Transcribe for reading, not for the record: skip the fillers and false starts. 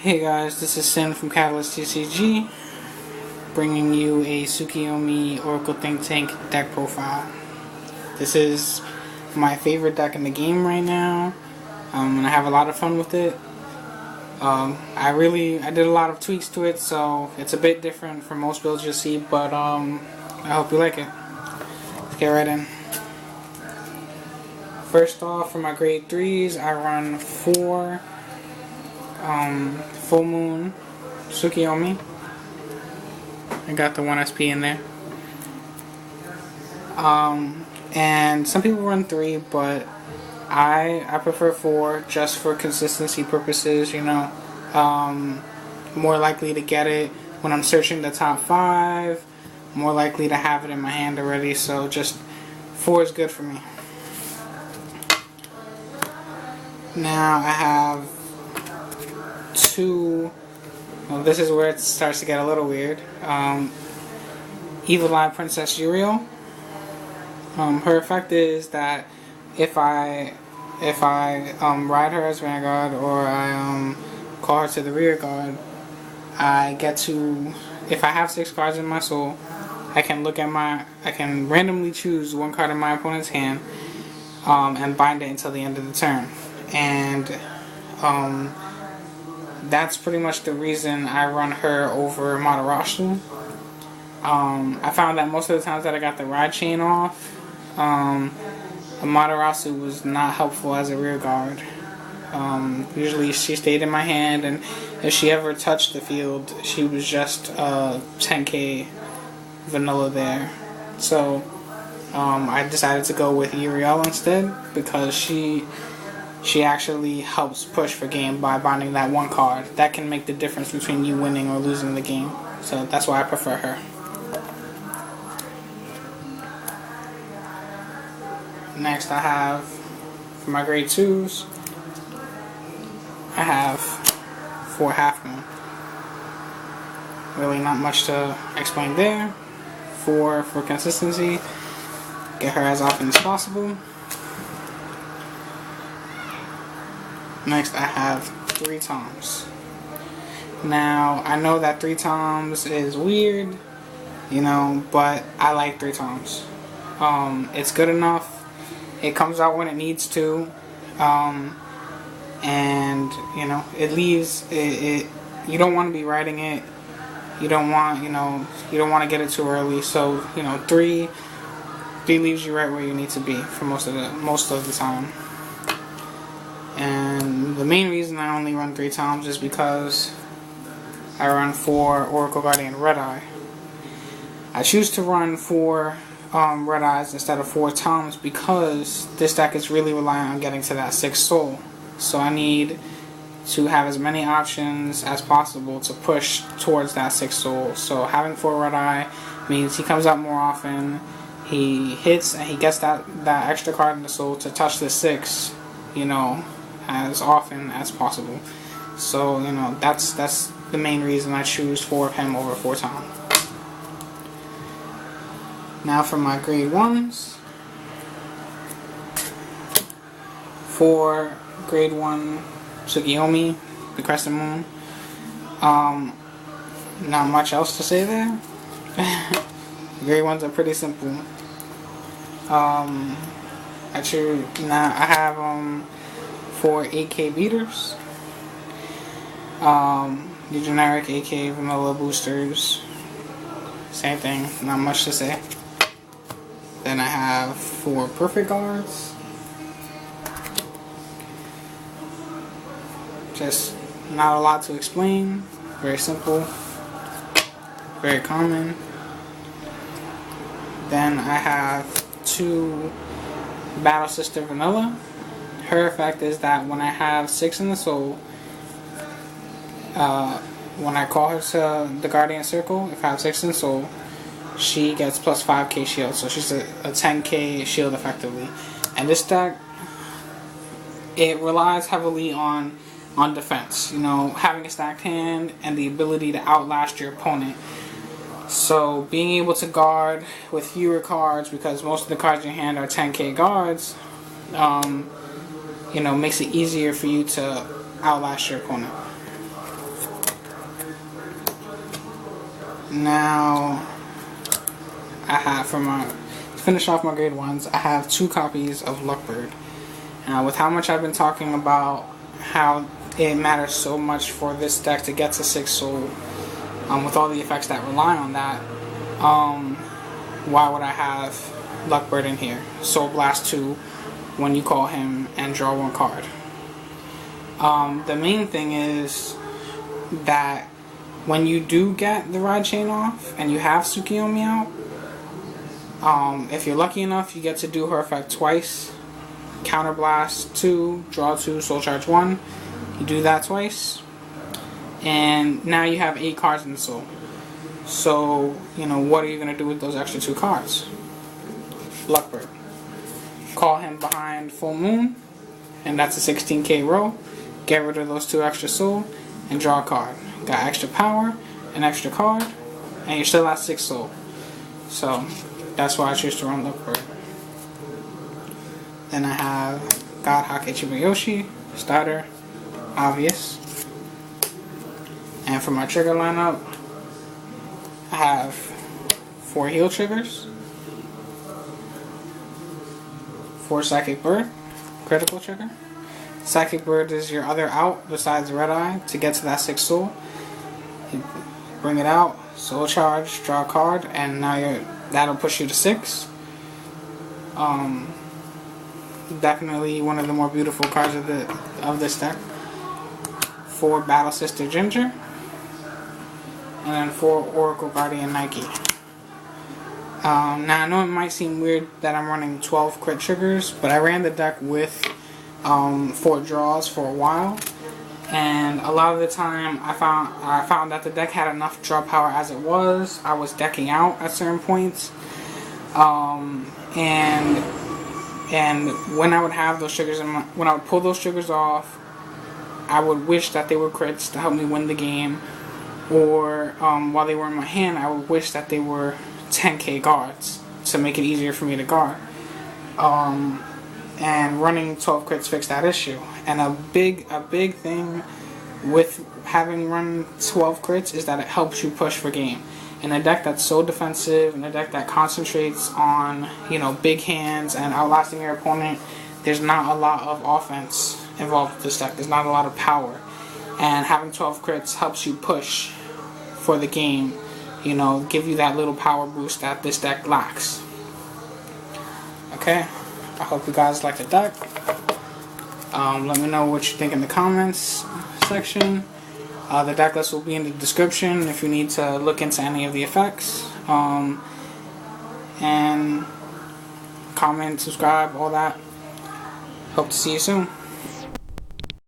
Hey guys, this is Sin from Catalyst TCG, bringing you a Tsukuyomi Oracle Think Tank deck profile. This is my favorite deck in the game right now, and I have a lot of fun with it. I did a lot of tweaks to it, so it's a bit different from most builds you'll see, but I hope you like it. Let's get right in. First off, for my grade 3s, I run 4 Full Moon Tsukuyomi. I got the 1 SP in there. And some people run 3, but I prefer 4 just for consistency purposes, you know. More likely to get it when I'm searching the top 5, more likely to have it in my hand already, so just 4 is good for me. Now I have 2, well, this is where it starts to get a little weird. Euryale Princess Euryale. Her effect is that if I ride her as Vanguard or I call her to the rear guard, I get to, if I have 6 cards in my soul, I can randomly choose 1 card in my opponent's hand and bind it until the end of the turn. And that's pretty much the reason I run her over Amaterasu. I found that most of the times that I got the ride chain off, Amaterasu was not helpful as a rear guard. Usually she stayed in my hand, and if she ever touched the field, she was just 10k vanilla there. So I decided to go with Euryale instead, because she actually helps push for game by binding that 1 card. That can make the difference between you winning or losing the game. So that's why I prefer her. Next I have, for my grade 2s, I have 4 Half Moon. Really not much to explain there. 4 for consistency. Get her as often as possible. Next, I have 3 Toms. Now, I know that 3 Toms is weird, you know, but I like 3 Toms. It's good enough. It comes out when it needs to. And, you know, it leaves, you don't want to be riding it. You don't want to get it too early. So, you know, 3 leaves you right where you need to be for most of the time. And the main reason I only run 3 Toms is because I run 4 Oracle Guardian Red Eye. I choose to run 4 Red Eyes instead of 4 Toms because this deck is really reliant on getting to that 6th soul. So I need to have as many options as possible to push towards that 6th soul. So having 4 Red Eye means he comes out more often, he hits, and he gets that extra card in the soul to touch the 6, you know, as often as possible. So, you know, that's the main reason I choose 4 of him over 4 Tom. Now for my grade 1s. 4 grade 1 Tsukuyomi, the Crescent Moon. Not much else to say there. Grade 1s are pretty simple. I have 4 AK beaters. The generic AK vanilla boosters. Same thing, not much to say. Then I have 4 perfect guards. Just not a lot to explain. Very simple. Very common. Then I have 2 Battle Sister Vanilla. Her effect is that when I have 6 in the soul, when I call her to the Guardian Circle, if I have 6 in the soul, she gets plus 5k shield. So she's a 10k shield effectively. And this deck, it relies heavily on defense. You know, having a stacked hand and the ability to outlast your opponent. So being able to guard with fewer cards, because most of the cards in your hand are 10k guards, you know, makes it easier for you to outlast your opponent. Now, I have to finish off my grade 1s, I have 2 copies of Luckbird. Now, with how much I've been talking about how it matters so much for this deck to get to 6 soul, with all the effects that rely on that, why would I have Luckbird in here? Soul Blast 2 when you call him and draw 1 card. The main thing is that when you do get the Ride Chain off and you have Tsukuyomi out, if you're lucky enough, you get to do her effect twice. Counter Blast 2, draw 2, Soul Charge 1. You do that twice, and now you have 8 cards in the soul. So, you know, what are you going to do with those extra 2 cards? Luckbird. Call him behind Full Moon, and that's a 16k row. Get rid of those 2 extra soul, and draw a card. Got extra power, an extra card, and you're still at 6 soul. So, that's why I choose to run Luckbird. Then I have Godhawk Ichibyoshi, starter, obvious. And for my trigger lineup, I have 4 heal triggers, 4 Psychic Bird, critical trigger. Psychic Bird is your other out besides Red Eye to get to that 6 soul. You bring it out, soul charge, draw a card, and now that'll push you to 6. Definitely one of the more beautiful cards of this deck. 4 Battle Sister Ginger, and then 4 Oracle Guardian Nike. Now I know it might seem weird that I'm running 12 crit triggers, but I ran the deck with 4 draws for a while, and a lot of the time I found that the deck had enough draw power as it was. I was decking out at certain points, and when I would have those triggers when I would pull those triggers off, I would wish that they were crits to help me win the game, or while they were in my hand, I would wish that they were 10k guards to make it easier for me to guard. And running 12 crits fixed that issue. And a big thing with having run 12 crits is that it helps you push for game. In a deck that's so defensive, in a deck that concentrates on, you know, big hands and outlasting your opponent, there's not a lot of offense involved with this deck. There's not a lot of power. And having 12 crits helps you push for the game, you know, give you that little power boost that this deck lacks. Okay, I hope you guys like the deck. Let me know what you think in the comments section. The deck list will be in the description if you need to look into any of the effects. And comment, subscribe, all that. Hope to see you soon.